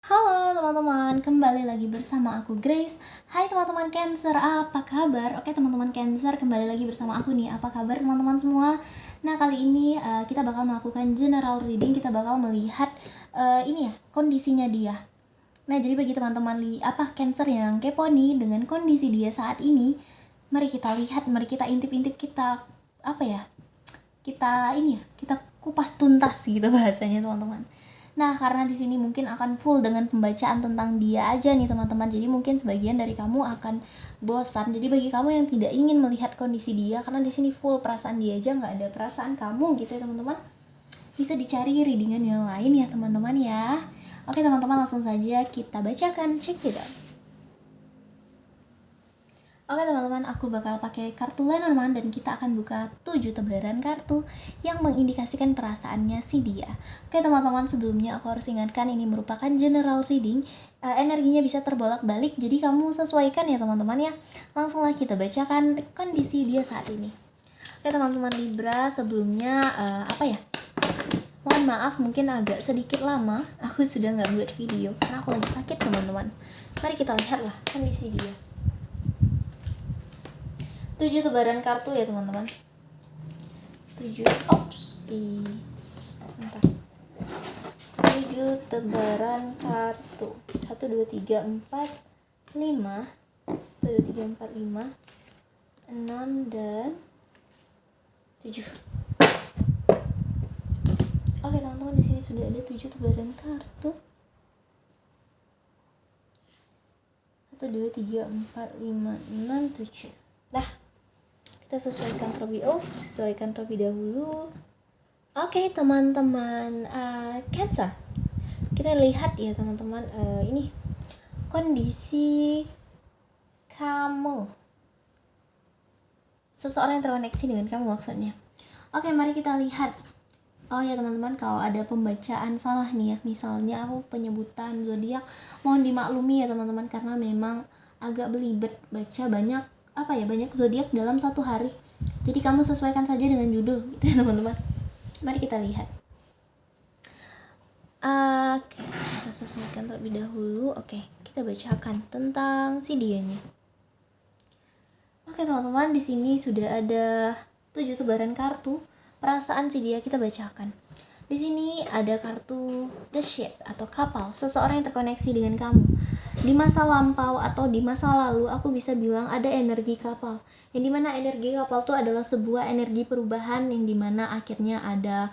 Halo teman-teman, kembali lagi bersama aku Grace. Hai teman-teman Cancer, apa kabar? Oke teman-teman Cancer, kembali lagi bersama aku nih. Apa kabar teman-teman semua? Nah kali ini kita bakal melakukan general reading. Kita bakal melihat kondisinya dia. Nah jadi bagi teman-teman Cancer yang kepo nih dengan kondisi dia saat ini, mari kita lihat, mari kita intip-intip, kita kita kupas tuntas gitu bahasanya teman-teman. Nah, karena di sini mungkin akan full dengan pembacaan tentang dia aja nih teman-teman. Jadi mungkin sebagian dari kamu akan bosan. Jadi bagi kamu yang tidak ingin melihat kondisi dia, karena di sini full perasaan dia aja, nggak ada perasaan kamu gitu ya teman-teman, bisa dicari readingan yang lain ya teman-teman ya. Oke teman-teman, langsung saja kita bacakan. Check it out. Oke teman-teman, aku bakal pakai kartu Lenormand dan kita akan buka 7 tebaran kartu yang mengindikasikan perasaannya si dia. Oke teman-teman, sebelumnya aku harus ingatkan ini merupakan general reading, energinya bisa terbolak-balik, jadi kamu sesuaikan ya teman-teman ya. Langsunglah kita bacakan kondisi dia saat ini. Oke teman-teman Libra, sebelumnya mohon maaf mungkin agak sedikit lama aku sudah nggak buat video karena aku lagi sakit teman-teman. Mari kita lihatlah kondisi dia. 7 tebaran kartu ya teman-teman. 7 opsi. Sebentar. 7 tebaran kartu. 1 2 3 4 5. 1 2 3 4 5 6 dan 7. Oke teman-teman, di sini sudah ada 7 tebaran kartu. 1 2 3 4 5 6 7. Nah, kita sesuaikan terlebih dahulu. Oke teman-teman Cancer, kita lihat ya teman-teman, ini kondisi kamu, seseorang yang terkoneksi dengan kamu maksudnya. Oke, mari kita lihat. Oh ya teman-teman, kalau ada pembacaan salah nih ya, misalnya aku penyebutan zodiak, mohon dimaklumi ya teman-teman, karena memang agak belibet baca banyak zodiak dalam satu hari. Jadi kamu sesuaikan saja dengan judul gitu ya teman-teman. Mari kita lihat. Oke, kita sesuaikan terlebih dahulu. Oke, kita bacakan tentang si dianya. Oke teman-teman, di sini sudah ada 7 tebaran kartu perasaan si dia, kita bacakan. Di sini ada kartu The Ship atau kapal, seseorang yang terkoneksi dengan kamu. Di masa lampau atau di masa lalu, aku bisa bilang ada energi kapal. Yang dimana energi kapal itu adalah sebuah energi perubahan, yang dimana akhirnya ada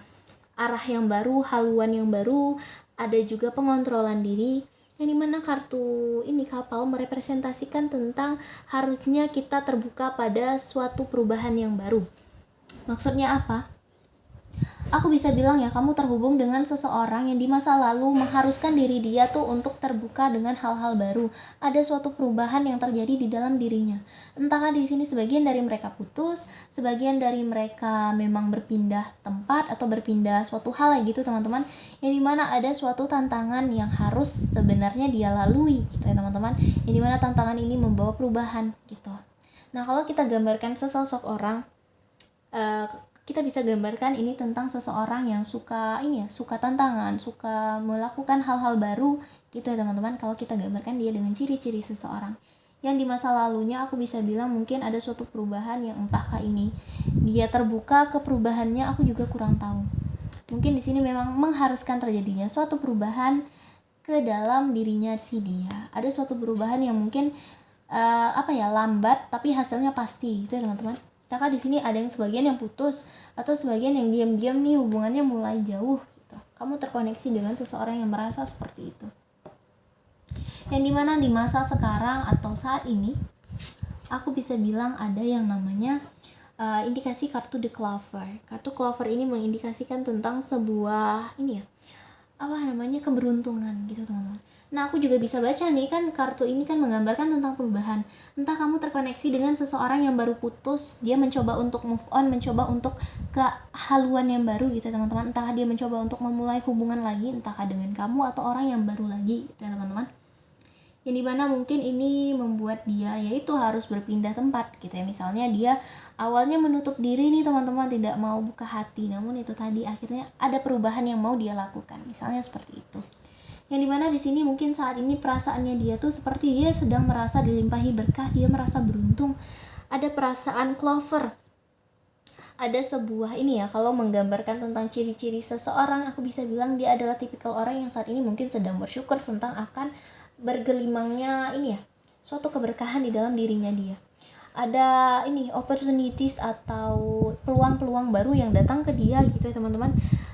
arah yang baru, haluan yang baru, ada juga pengontrolan diri. Yang dimana kartu ini kapal merepresentasikan tentang harusnya kita terbuka pada suatu perubahan yang baru. Maksudnya apa? Aku bisa bilang ya, kamu terhubung dengan seseorang yang di masa lalu mengharuskan diri dia tuh untuk terbuka dengan hal-hal baru. Ada suatu perubahan yang terjadi di dalam dirinya. Entahkah di sini sebagian dari mereka putus, sebagian dari mereka memang berpindah tempat atau berpindah suatu hal gitu teman-teman. Yang dimana ada suatu tantangan yang harus sebenarnya dia lalui gitu ya teman-teman. Yang dimana tantangan ini membawa perubahan gitu. Nah kalau kita gambarkan sesosok orang, kita bisa gambarkan ini tentang seseorang yang suka tantangan, suka melakukan hal-hal baru gitu ya teman-teman. Kalau kita gambarkan dia dengan ciri-ciri seseorang yang di masa lalunya, aku bisa bilang mungkin ada suatu perubahan yang entahkah ini dia terbuka ke perubahannya, aku juga kurang tahu. Mungkin di sini memang mengharuskan terjadinya suatu perubahan ke dalam dirinya si dia. Ada suatu perubahan yang mungkin lambat tapi hasilnya pasti gitu ya teman-teman. Entahkah di sini ada yang sebagian yang putus atau sebagian yang diam-diam nih hubungannya mulai jauh gitu. Kamu terkoneksi dengan seseorang yang merasa seperti itu. Yang dimana di masa sekarang atau saat ini, aku bisa bilang ada yang namanya indikasi kartu The Clover. Kartu Clover ini mengindikasikan tentang sebuah keberuntungan gitu teman-teman. Nah aku juga bisa baca nih kan, kartu ini kan menggambarkan tentang perubahan. Entah kamu terkoneksi dengan seseorang yang baru putus, dia mencoba untuk move on, mencoba untuk ke haluan yang baru gitu teman-teman. Entah dia mencoba untuk memulai hubungan lagi, entahkah dengan kamu atau orang yang baru lagi gitu teman-teman. Yang dimana mungkin ini membuat dia yaitu harus berpindah tempat gitu ya. Misalnya dia awalnya menutup diri nih teman-teman, tidak mau buka hati, namun itu tadi akhirnya ada perubahan yang mau dia lakukan, misalnya seperti itu. Yang dimana di sini mungkin saat ini perasaannya dia tuh seperti dia sedang merasa dilimpahi berkah, dia merasa beruntung. Ada perasaan clover, ada sebuah ini ya, kalau menggambarkan tentang ciri-ciri seseorang, aku bisa bilang dia adalah tipikal orang yang saat ini mungkin sedang bersyukur tentang akan bergelimangnya ini ya, suatu keberkahan di dalam dirinya dia. Ada ini opportunities atau peluang-peluang baru yang datang ke dia gitu ya teman-teman.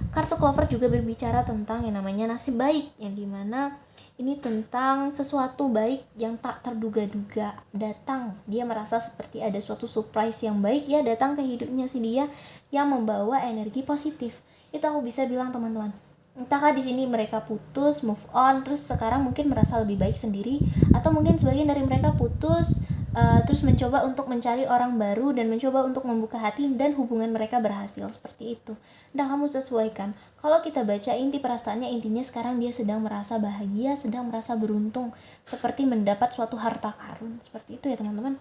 Kartu clover juga berbicara tentang yang namanya nasib baik, yang dimana ini tentang sesuatu baik yang tak terduga-duga datang. Dia merasa seperti ada suatu surprise yang baik ya datang ke hidupnya si dia yang membawa energi positif. Itu aku bisa bilang teman-teman. Entahkah di sini mereka putus, move on, terus sekarang mungkin merasa lebih baik sendiri, atau mungkin sebagian dari mereka putus, terus mencoba untuk mencari orang baru dan mencoba untuk membuka hati dan hubungan mereka berhasil seperti itu. Dan kamu sesuaikan. Kalau kita baca inti perasaannya, intinya sekarang dia sedang merasa bahagia, sedang merasa beruntung, seperti mendapat suatu harta karun. Seperti itu ya teman-teman.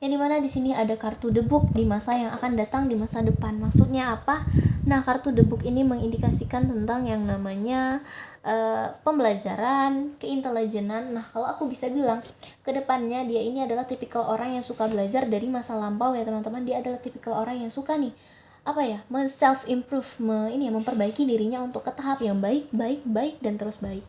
Yang dimana di sini ada kartu The Book di masa yang akan datang, di masa depan. Maksudnya apa? Nah, kartu The Book ini mengindikasikan tentang yang namanya pembelajaran, keintelijenan. Nah, kalau aku bisa bilang ke depannya dia ini adalah tipikal orang yang suka belajar dari masa lampau ya teman-teman. Dia adalah tipikal orang yang suka nih self improve, memperbaiki dirinya untuk ke tahap yang baik dan terus baik.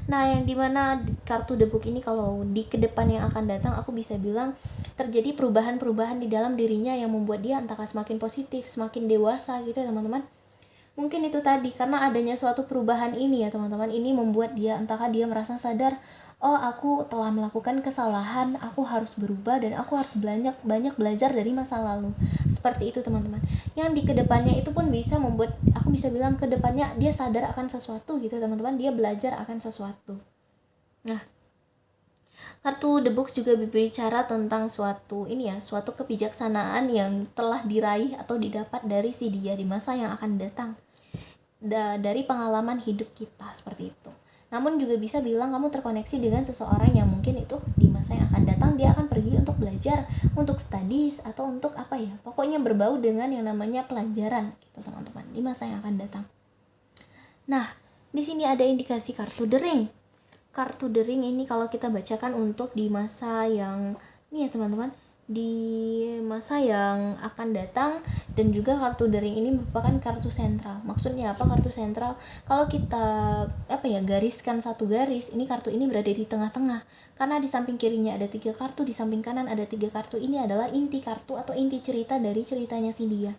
Nah, yang dimana kartu The Book ini kalau di kedepan yang akan datang, aku bisa bilang terjadi perubahan-perubahan di dalam dirinya yang membuat dia entahkah semakin positif, semakin dewasa gitu ya teman-teman. Mungkin itu tadi, karena adanya suatu perubahan ini ya teman-teman, ini membuat dia entahkah dia merasa sadar, oh aku telah melakukan kesalahan, aku harus berubah dan aku harus banyak belajar dari masa lalu. Seperti itu teman-teman. Yang di kedepannya itu pun bisa membuat, aku bisa bilang kedepannya dia sadar akan sesuatu gitu teman-teman, dia belajar akan sesuatu. Nah, kartu The Book juga berbicara tentang suatu kebijaksanaan yang telah diraih atau didapat dari si dia di masa yang akan datang, dari pengalaman hidup kita seperti itu. Namun juga bisa bilang kamu terkoneksi dengan seseorang yang mungkin itu di masa yang akan datang dia akan pergi untuk belajar, untuk studies, atau untuk pokoknya berbau dengan yang namanya pelajaran gitu teman-teman di masa yang akan datang. Nah, di sini ada indikasi kartu The Ring. Kartu The Ring ini kalau kita bacakan untuk di masa yang ini ya teman-teman, di masa yang akan datang, dan juga kartu The Ring ini merupakan kartu sentral. Maksudnya apa kartu sentral? Kalau kita gariskan satu garis, ini kartu ini berada di tengah-tengah. Karena di samping kirinya ada 3 kartu, di samping kanan ada 3 kartu. Ini adalah inti kartu atau inti cerita dari ceritanya si dia.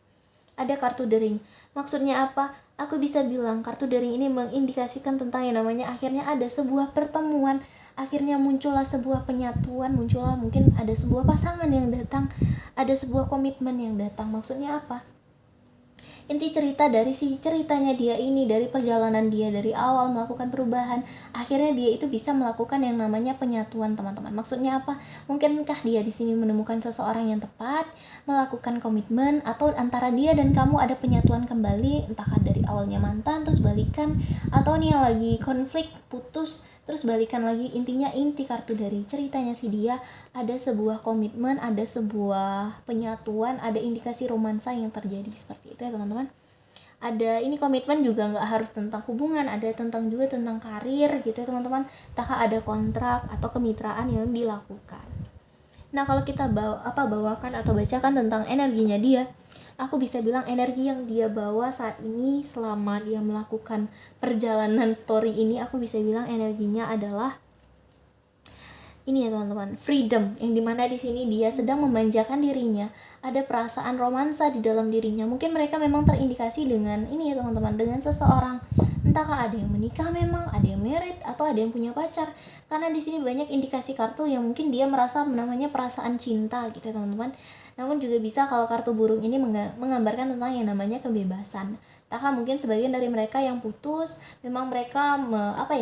Ada kartu The Ring. Maksudnya apa? Aku bisa bilang kartu The Ring ini mengindikasikan tentang yang namanya akhirnya ada sebuah pertemuan, akhirnya muncullah sebuah penyatuan, muncullah mungkin ada sebuah pasangan yang datang, ada sebuah komitmen yang datang. Maksudnya apa? Inti cerita dari si ceritanya dia ini, dari perjalanan dia dari awal melakukan perubahan, akhirnya dia itu bisa melakukan yang namanya penyatuan teman-teman. Maksudnya apa? Mungkinkah dia di sini menemukan seseorang yang tepat, melakukan komitmen, atau antara dia dan kamu ada penyatuan kembali, entahkah dari awalnya mantan terus balikan, atau nih yang lagi konflik, putus terus balikan lagi. Intinya inti kartu dari ceritanya si dia ada sebuah komitmen, ada sebuah penyatuan, ada indikasi romansa yang terjadi seperti itu ya teman-teman. Ada ini komitmen juga nggak harus tentang hubungan, ada juga tentang karir gitu ya teman-teman. Entahkah ada kontrak atau kemitraan yang dilakukan. Nah, kalau kita bawakan atau bacakan tentang energinya dia, aku bisa bilang energi yang dia bawa saat ini selama dia melakukan perjalanan story ini, aku bisa bilang energinya adalah ini ya teman-teman, freedom, yang dimana di sini dia sedang memanjakan dirinya, ada perasaan romansa di dalam dirinya. Mungkin mereka memang terindikasi dengan ini ya teman-teman, dengan seseorang, entahkah ada yang menikah memang, ada yang married, atau ada yang punya pacar. Karena di sini banyak indikasi kartu yang mungkin dia merasa namanya perasaan cinta gitu ya teman-teman. Namun juga bisa kalau kartu burung ini menggambarkan tentang yang namanya kebebasan. Entahkah mungkin sebagian dari mereka yang putus, memang mereka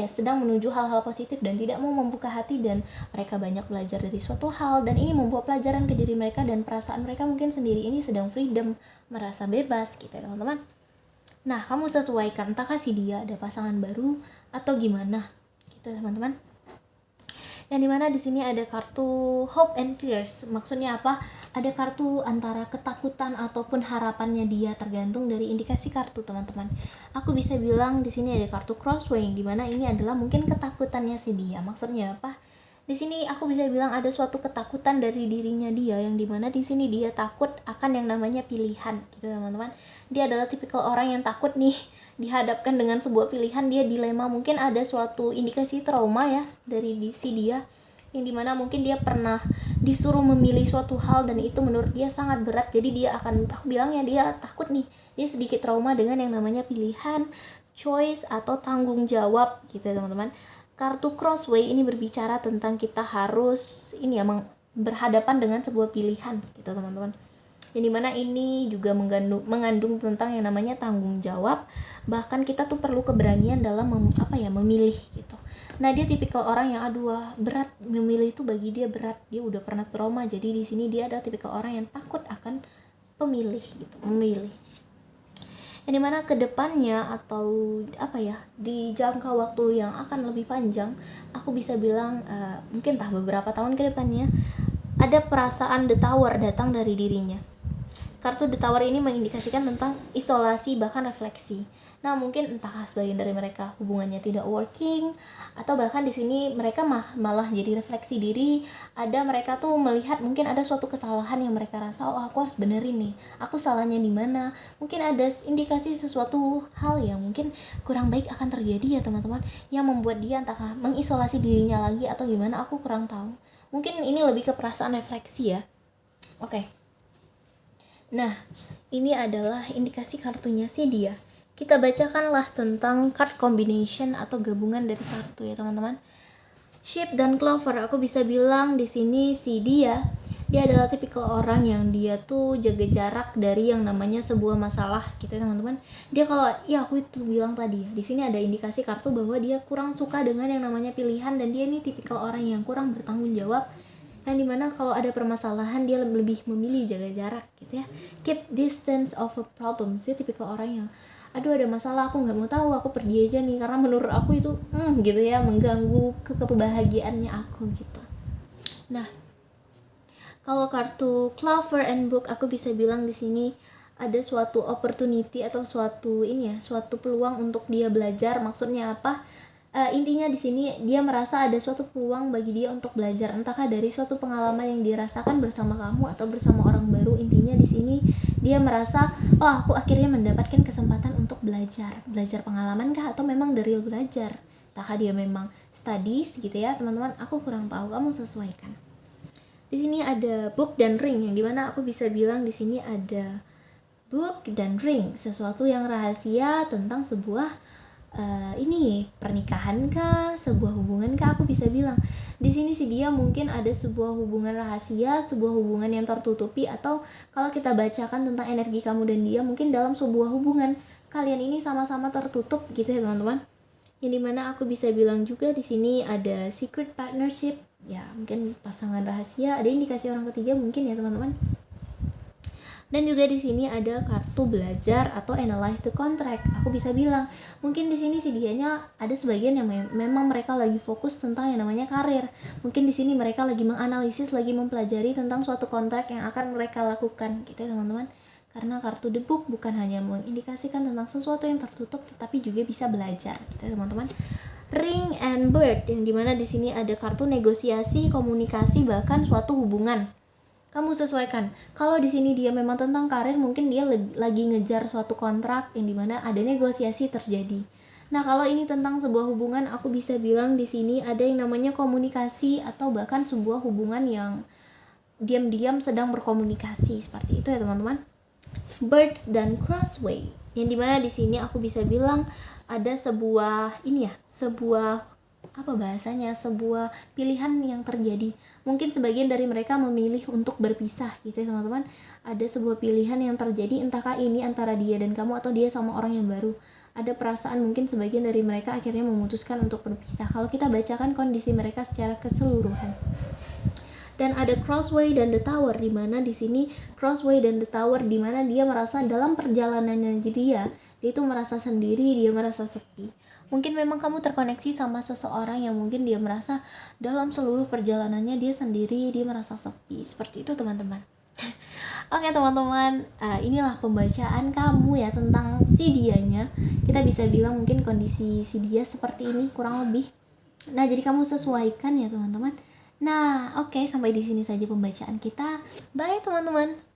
sedang menuju hal-hal positif dan tidak mau membuka hati, dan mereka banyak belajar dari suatu hal, dan ini membawa pelajaran ke diri mereka, dan perasaan mereka mungkin sendiri ini sedang freedom, merasa bebas gitu ya teman-teman. Nah, kamu sesuaikan, entahkah si dia ada pasangan baru atau gimana gitu teman-teman. Yang dimana di sini ada kartu hope and fears. Maksudnya apa? Ada kartu antara ketakutan ataupun harapannya dia, tergantung dari indikasi kartu, teman-teman. Aku bisa bilang di sini ada kartu crossway, yang dimana ini adalah mungkin ketakutannya si dia. Maksudnya apa? Di sini aku bisa bilang ada suatu ketakutan dari dirinya dia, yang dimana di sini dia takut akan yang namanya pilihan, gitu teman-teman. Dia adalah tipikal orang yang takut nih dihadapkan dengan sebuah pilihan, dia dilema. Mungkin ada suatu indikasi trauma ya dari si dia, yang dimana mungkin dia pernah disuruh memilih suatu hal dan itu menurut dia sangat berat, jadi dia akan, aku bilang ya, dia takut nih, dia sedikit trauma dengan yang namanya pilihan, choice atau tanggung jawab, gitu ya teman-teman. Kartu crossway ini berbicara tentang kita harus ini ya, berhadapan dengan sebuah pilihan, gitu teman-teman. Yang dimana ini juga mengandung tentang yang namanya tanggung jawab, bahkan kita tuh perlu keberanian dalam memilih gitu. Nah, dia tipikal orang yang berat, memilih itu bagi dia berat, dia udah pernah trauma, jadi di sini dia ada tipikal orang yang takut akan memilih. Yang dimana kedepannya atau di jangka waktu yang akan lebih panjang, aku bisa bilang mungkin beberapa tahun ke depannya, ada perasaan the tower datang dari dirinya. Kartu The Tower ini mengindikasikan tentang isolasi bahkan refleksi. Nah, mungkin entah sebagian dari mereka hubungannya tidak working, atau bahkan di sini mereka malah jadi refleksi diri. Ada mereka tuh melihat mungkin ada suatu kesalahan yang mereka rasa, aku harus benerin nih, aku salahnya di mana. Mungkin ada indikasi sesuatu hal yang mungkin kurang baik akan terjadi ya teman-teman, yang membuat dia entah mengisolasi dirinya lagi atau gimana, aku kurang tahu. Mungkin ini lebih ke perasaan refleksi ya. Oke. Nah, ini adalah indikasi kartunya si dia. Kita bacakanlah tentang card combination atau gabungan dari kartu ya teman-teman. Sheep dan Clover, aku bisa bilang di sini si dia adalah tipikal orang yang dia tuh jaga jarak dari yang namanya sebuah masalah gitu ya teman-teman. Dia kalau aku itu bilang tadi ya, di sini ada indikasi kartu bahwa dia kurang suka dengan yang namanya pilihan, dan dia ini tipikal orang yang kurang bertanggung jawab, yang dimana kalau ada permasalahan dia lebih memilih jaga jarak gitu ya, keep distance of a problem. Dia tipikal orang yang ada masalah, aku nggak mau tahu, aku pergi aja nih, karena menurut aku itu gitu ya, mengganggu kebahagiaannya aku gitu. Nah, kalau kartu Clover and Book, aku bisa bilang di sini ada suatu opportunity atau suatu peluang untuk dia belajar. Maksudnya apa? Intinya di sini dia merasa ada suatu peluang bagi dia untuk belajar, entahkah dari suatu pengalaman yang dirasakan bersama kamu atau bersama orang baru. Intinya di sini dia merasa, aku akhirnya mendapatkan kesempatan untuk belajar pengalaman kah, atau memang dari belajar, entahkah dia memang studies gitu ya teman-teman, aku kurang tahu, kamu sesuaikan. Di sini ada book dan ring, yang dimana aku bisa bilang di sini ada book dan ring, sesuatu yang rahasia tentang sebuah pernikahan kah, sebuah hubungan kah. Aku bisa bilang di sini sih dia mungkin ada sebuah hubungan rahasia, sebuah hubungan yang tertutupi, atau kalau kita bacakan tentang energi kamu dan dia, mungkin dalam sebuah hubungan kalian ini sama-sama tertutup gitu ya teman-teman. Yang dimana aku bisa bilang juga di sini ada secret partnership, ya mungkin pasangan rahasia, ada indikasi orang ketiga mungkin ya teman-teman. Dan juga di sini ada kartu belajar atau analyze the contract. Aku bisa bilang mungkin di sini sih dianya ada sebagian yang memang mereka lagi fokus tentang yang namanya karir. Mungkin di sini mereka lagi menganalisis, lagi mempelajari tentang suatu kontrak yang akan mereka lakukan gitu ya teman-teman. Karena kartu the book bukan hanya mengindikasikan tentang sesuatu yang tertutup, tetapi juga bisa belajar gitu ya teman-teman. Ring and bird, yang dimana di sini ada kartu negosiasi, komunikasi, bahkan suatu hubungan. Kamu sesuaikan. Kalau di sini dia memang tentang karir, mungkin dia lagi ngejar suatu kontrak yang dimana ada negosiasi terjadi. Nah, kalau ini tentang sebuah hubungan, aku bisa bilang di sini ada yang namanya komunikasi, atau bahkan sebuah hubungan yang diam-diam sedang berkomunikasi, seperti itu ya teman-teman. Birds dan crossway, yang dimana di sini aku bisa bilang ada sebuah sebuah pilihan yang terjadi. Mungkin sebagian dari mereka memilih untuk berpisah gitu ya teman-teman. Ada sebuah pilihan yang terjadi, entahkah ini antara dia dan kamu atau dia sama orang yang baru. Ada perasaan mungkin sebagian dari mereka akhirnya memutuskan untuk berpisah, kalau kita bacakan kondisi mereka secara keseluruhan. Dan ada crossway dan the tower, di mana di sini crossway dan the tower, di mana dia merasa dalam perjalanannya dia itu merasa sendiri, dia merasa sepi. Mungkin memang kamu terkoneksi sama seseorang yang mungkin dia merasa dalam seluruh perjalanannya dia sendiri, dia merasa sepi. Seperti itu teman-teman. Oke teman-teman, inilah pembacaan kamu ya tentang si dianya. Kita bisa bilang mungkin kondisi si dia seperti ini kurang lebih. Nah, jadi kamu sesuaikan ya teman-teman. Nah, oke, sampai di sini saja pembacaan kita. Bye teman-teman.